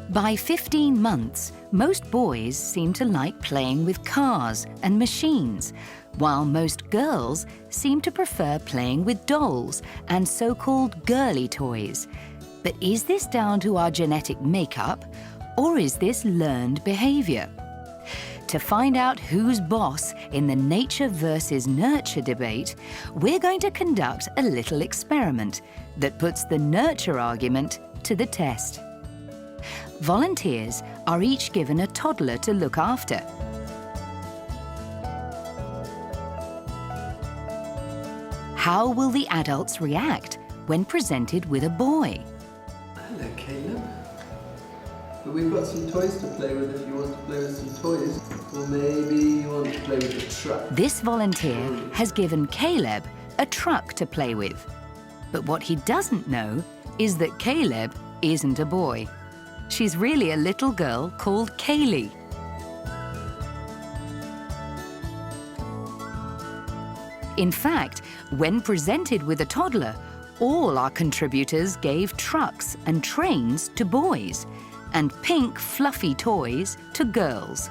By 15 months, most boys seem to like playing with cars and machines, while most girls seem to prefer playing with dolls and so-called girly toys. But is this down to our genetic makeup, or is this learned behavior? To find out who's boss in the nature versus nurture debate, we're going to conduct a little experiment that puts the nurture argument to the test. Volunteers are each given a toddler to look after. How will the adults react when presented with a boy? Hello, Caleb. But we've got some toys to play with if you want to play with some toys. Or maybe you want to play with a truck. This volunteer has given Caleb a truck to play with. But what he doesn't know is that Caleb isn't a boy. She's really a little girl called Kaylee. In fact, when presented with a toddler, all our contributors gave trucks and trains to boys and pink, fluffy toys to girls.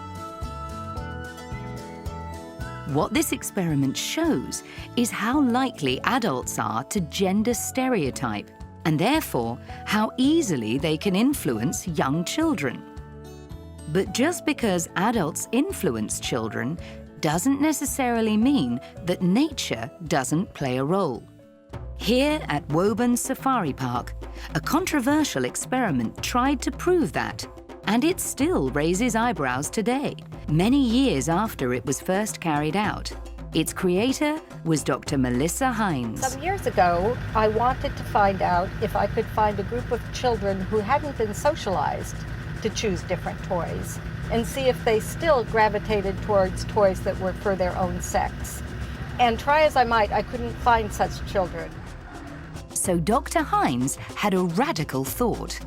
What this experiment shows is how likely adults are to gender stereotype, and therefore how easily they can influence young children. But just because adults influence children doesn't necessarily mean that nature doesn't play a role. Here at Woburn Safari Park, a controversial experiment tried to prove that, and it still raises eyebrows today, many years after it was first carried out. Its creator was Dr. Melissa Hines. Some years ago, I wanted to find out if I could find a group of children who hadn't been socialized to choose different toys and see if they still gravitated towards toys that were for their own sex. And try as I might, I couldn't find such children. So Dr. Hines had a radical thought.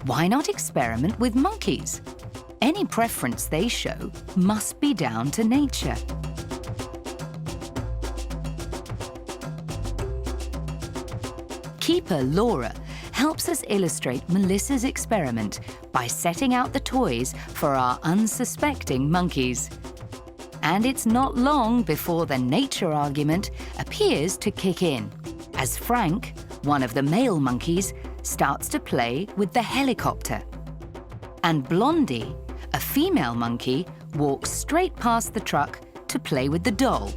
Why not experiment with monkeys? Any preference they show must be down to nature. Keeper Laura helps us illustrate Melissa's experiment by setting out the toys for our unsuspecting monkeys. And it's not long before the nature argument appears to kick in, as Frank, one of the male monkeys, starts to play with the helicopter. And Blondie, a female monkey, walks straight past the truck to play with the doll.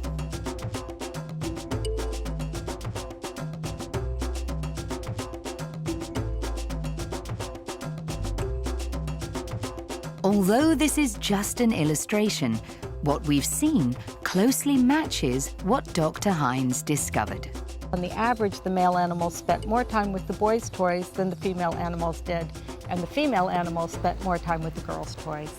Although this is just an illustration, what we've seen closely matches what Dr. Hines discovered. On the average, the male animals spent more time with the boys' toys than the female animals did, and the female animals spent more time with the girls' toys.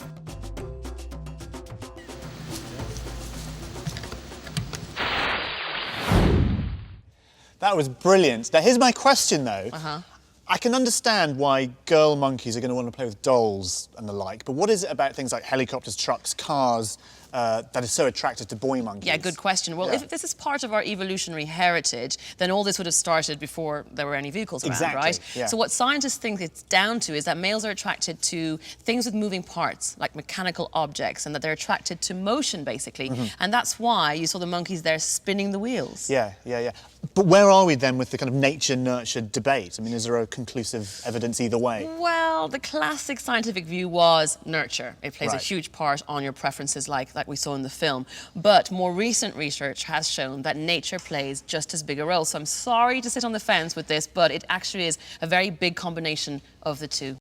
That was brilliant. Now, here's my question, though. I can understand why girl monkeys are going to want to play with dolls and the like, but what is it about things like helicopters, trucks, cars that is so attractive to boy monkeys? Yeah, good question. Well, if this is part of our evolutionary heritage, then all this would have started before there were any vehicles around, right? Yeah. So what scientists think it's down to is that males are attracted to things with moving parts, like mechanical objects, and that they're attracted to motion, basically. And that's why you saw the monkeys there spinning the wheels. Yeah. But where are we then with the kind of nature-nurture debate? I mean, is there a conclusive evidence either way? Well, the classic scientific view was nurture. It plays a huge part on your preferences like we saw in the film. But more recent research has shown that nature plays just as big a role. So I'm sorry to sit on the fence with this, but it actually is a very big combination of the two.